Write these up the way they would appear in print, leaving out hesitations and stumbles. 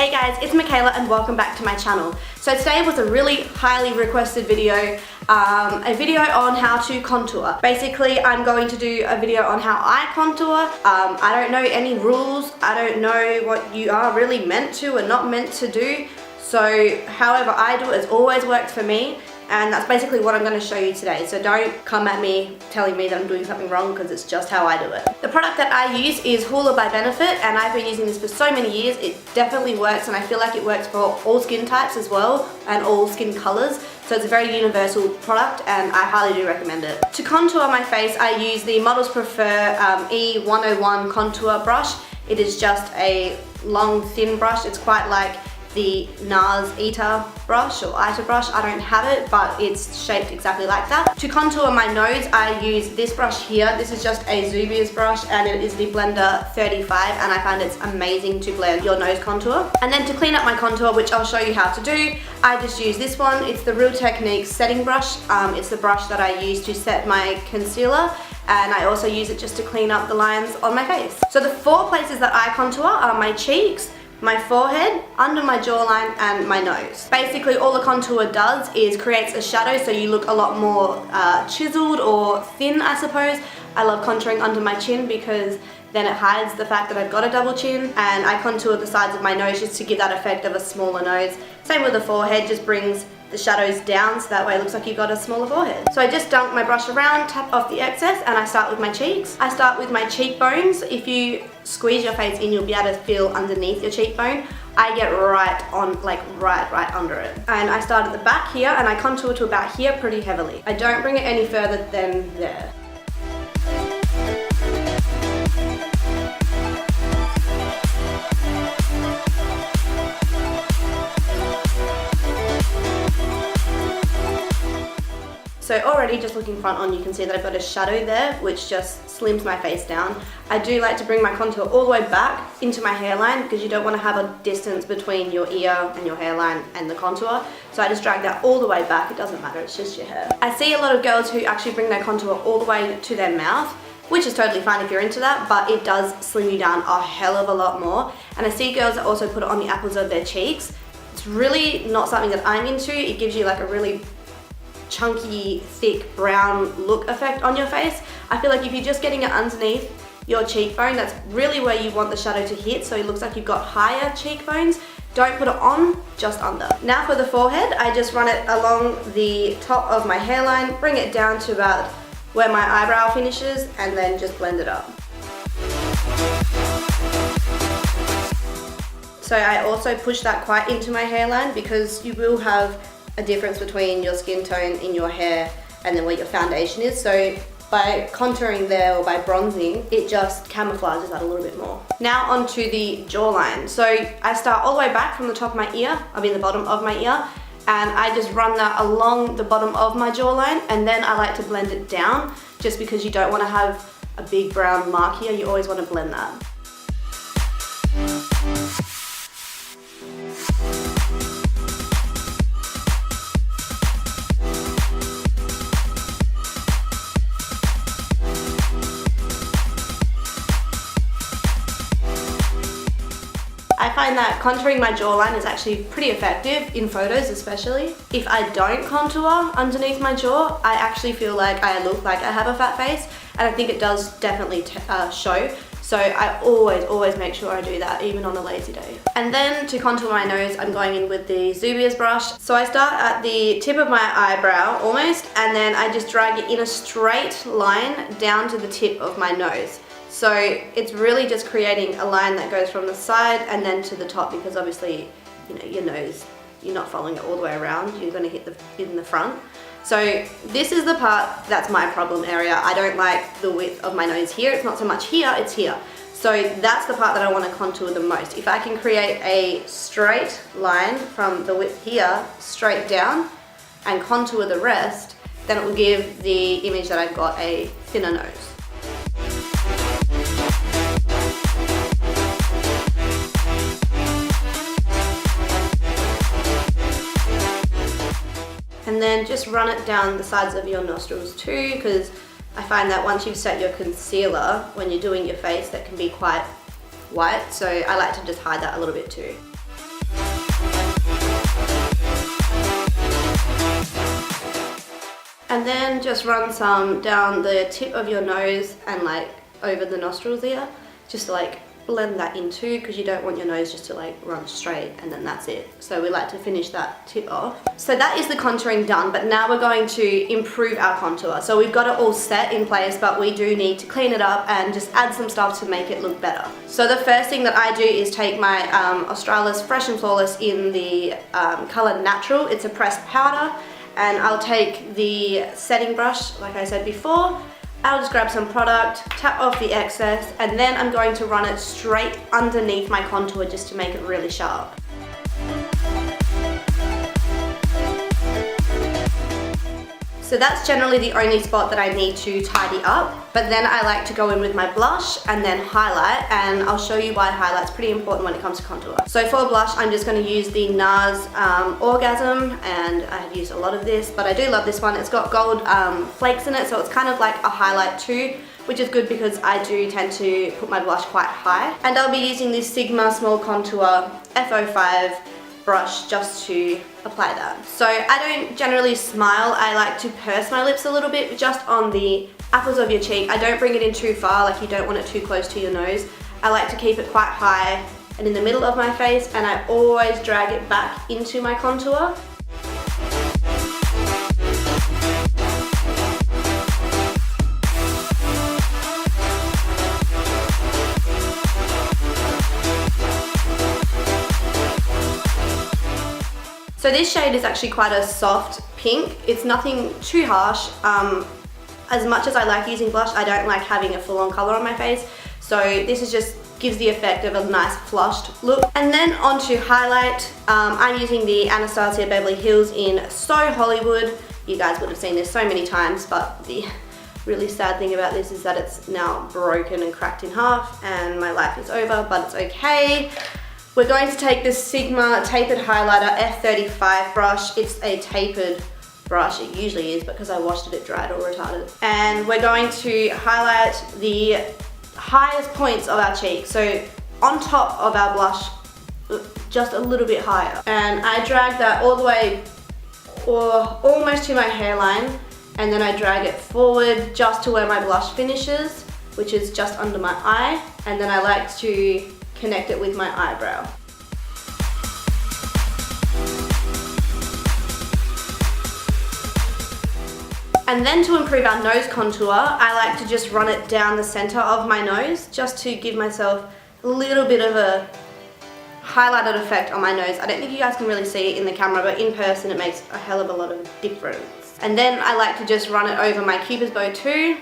Hey guys, it's Michaela and welcome back to my channel. So today was a really highly requested video, a video on how to contour. Basically, I'm going to do a video on how I contour. I don't know any rules. I don't know what you are really meant to and not meant to do. So however I do it has always worked for me. And that's basically what I'm going to show you today. So don't come at me telling me that I'm doing something wrong because it's just how I do it. The product that I use is Hoola by Benefit, and I've been using this for so many years. It definitely works, and I feel like it works for all skin types as well and all skin colors. So it's a very universal product and I highly do recommend it. To contour my face, I use the Models Prefer E101 contour brush. It is just a long thin brush. It's quite like the NARS Ita brush or Ita brush. I don't have it, but it's shaped exactly like that. To contour my nose, I use this brush here. This is just a Zubia's brush and it is the Blender 35, and I find it's amazing to blend your nose contour. And then to clean up my contour, which I'll show you how to do, I just use this one. It's the Real Techniques setting brush. It's the brush that I use to set my concealer, and I also use it just to clean up the lines on my face. So the four places that I contour are my cheeks, my forehead, under my jawline, and my nose. Basically all the contour does is creates a shadow, so you look a lot more chiseled or thin, I suppose. I love contouring under my chin because then it hides the fact that I've got a double chin, and I contour the sides of my nose just to give that effect of a smaller nose. Same with the forehead, just brings the shadows down so that way it looks like you've got a smaller forehead. So I just dunk my brush around, tap off the excess, and I start with my cheeks. I start with my cheekbones. If you squeeze your face in, you'll be able to feel underneath your cheekbone. I get right on, like right under it. And I start at the back here and I contour to about here pretty heavily. I don't bring it any further than there. So already just looking front on, you can see that I've got a shadow there which just slims my face down. I do like to bring my contour all the way back into my hairline because you don't want to have a distance between your ear and your hairline and the contour. So I just drag that all the way back. It doesn't matter, it's just your hair. I see a lot of girls who actually bring their contour all the way to their mouth, which is totally fine if you're into that, but it does slim you down a hell of a lot more. And I see girls that also put it on the apples of their cheeks. It's really not something that I'm into. It gives you like a really chunky, thick, brown look effect on your face. I feel like if you're just getting it underneath your cheekbone, that's really where you want the shadow to hit, so it looks like you've got higher cheekbones. Don't put it on, just under. Now for the forehead, I just run it along the top of my hairline, bring it down to about where my eyebrow finishes, and then just blend it up. So I also push that quite into my hairline because you will have a difference between your skin tone in your hair and then where your foundation is. So by contouring there or by bronzing, it just camouflages that a little bit more. Now onto the jawline. So I start all the way back from the top of my ear, the bottom of my ear, and I just run that along the bottom of my jawline, and then I like to blend it down just because you don't want to have a big brown mark here. You always want to blend that. I find that contouring my jawline is actually pretty effective in photos, especially. If I don't contour underneath my jaw, I actually feel like I look like I have a fat face, and I think it does definitely show. So I always make sure I do that, even on a lazy day. And then to contour my nose, I'm going in with the Zubia's brush. So I start at the tip of my eyebrow almost, and then I just drag it in a straight line down to the tip of my nose. So it's really just creating a line that goes from the side and then to the top, because obviously, you know, your nose, you're not following it all the way around, you're going to hit in the front. So this is the part that's my problem area. I don't like the width of my nose here. It's not so much here, it's here. So that's the part that I want to contour the most. If I can create a straight line from the width here straight down and contour the rest, then it will give the image that I've got a thinner nose. And then just run it down the sides of your nostrils too, because I find that once you've set your concealer, when you're doing your face, that can be quite white, so I like to just hide that a little bit too. And then just run some down the tip of your nose and like over the nostrils here, just to like blend that into, because you don't want your nose just to like run straight and then that's it. So we like to finish that tip off. So that is the contouring done, but now we're going to improve our contour. So we've got it all set in place, but we do need to clean it up and just add some stuff to make it look better. So the first thing that I do is take my Australis Fresh and Flawless in the color Natural. It's a pressed powder, and I'll take the setting brush, like I said before. I'll just grab some product, tap off the excess, and then I'm going to run it straight underneath my contour just to make it really sharp. So that's generally the only spot that I need to tidy up, but then I like to go in with my blush and then highlight, and I'll show you why highlight's pretty important when it comes to contour. So for blush, I'm just going to use the NARS Orgasm, and I have used a lot of this, but I do love this one. It's got gold flakes in it, so it's kind of like a highlight too, which is good because I do tend to put my blush quite high. And I'll be using this Sigma Small Contour F05 brush just to apply that. So I don't generally smile, I like to purse my lips a little bit just on the apples of your cheek. I don't bring it in too far, like you don't want it too close to your nose. I like to keep it quite high and in the middle of my face, and I always drag it back into my contour. So this shade is actually quite a soft pink. It's nothing too harsh. As much as I like using blush, I don't like having a full-on color on my face. So this is just gives the effect of a nice flushed look. And then onto highlight. I'm using the Anastasia Beverly Hills in So Hollywood. You guys would have seen this so many times, but the really sad thing about this is that it's now broken and cracked in half and my life is over, but it's okay. We're going to take this Sigma Tapered Highlighter F35 brush. It's a tapered brush, it usually is, because I washed it, it dried all retarded. And we're going to highlight the highest points of our cheek. So on top of our blush, just a little bit higher. And I drag that all the way, or almost to my hairline, and then I drag it forward just to where my blush finishes, which is just under my eye. And then I like to connect it with my eyebrow. And then to improve our nose contour, I like to just run it down the center of my nose just to give myself a little bit of a highlighted effect on my nose. I don't think you guys can really see it in the camera, but in person it makes a hell of a lot of difference. And then I like to just run it over my Cupid's bow too.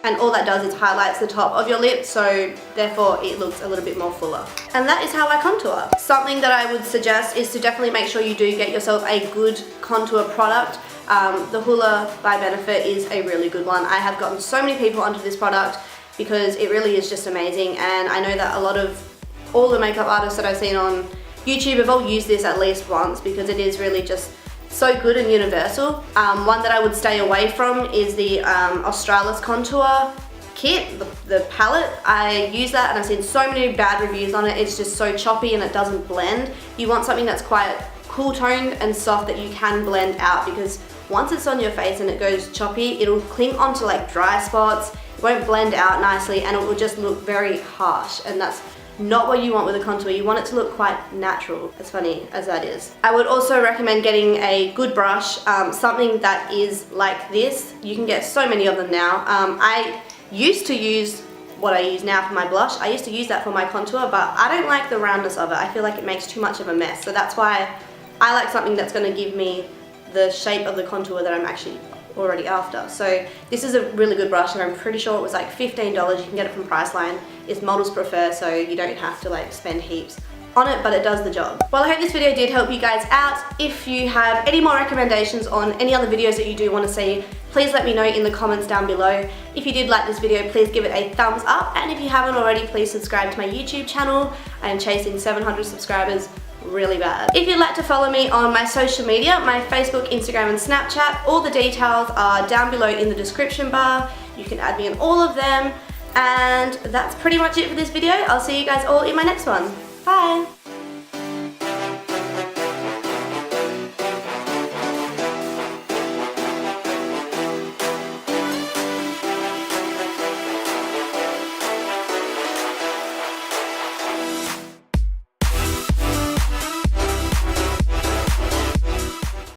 And all that does is highlights the top of your lip, so therefore it looks a little bit more fuller. And that is how I contour. Something that I would suggest is to definitely make sure you do get yourself a good contour product. The Hoola by Benefit is a really good one. I have gotten so many people onto this product because it really is just amazing, and I know that a lot of all the makeup artists that I've seen on YouTube have all used this at least once because it is really just so good and universal. One that I would stay away from is the Australis Contour Kit, the palette. I use that and I've seen so many bad reviews on it. It's just so choppy and it doesn't blend. You want something that's quite cool toned and soft that you can blend out, because once it's on your face and it goes choppy, it'll cling onto like dry spots, it won't blend out nicely, and it will just look very harsh, and that's not what you want with a contour. You want it to look quite natural, as funny as that is. I would also recommend getting a good brush, something that is like this. You can get so many of them now. I used to use what I use now for my blush. I used to use that for my contour, but I don't like the roundness of it. I feel like it makes too much of a mess. So that's why I like something that's going to give me the shape of the contour that I'm actually already after. So this is a really good brush, and I'm pretty sure it was like $15. You can get it from Priceline. It's Models Prefer, so you don't have to like spend heaps on it, but it does the job. Well, I hope this video did help you guys out. If you have any more recommendations on any other videos that you do want to see, please let me know in the comments down below. If you did like this video, please give it a thumbs up, and if you haven't already, please subscribe to my YouTube channel. I am chasing 700 subscribers really bad. If you'd like to follow me on my social media, my Facebook, Instagram and Snapchat, all the details are down below in the description bar. You can add me on all of them, and that's pretty much it for this video. I'll see you guys all in my next one. Bye!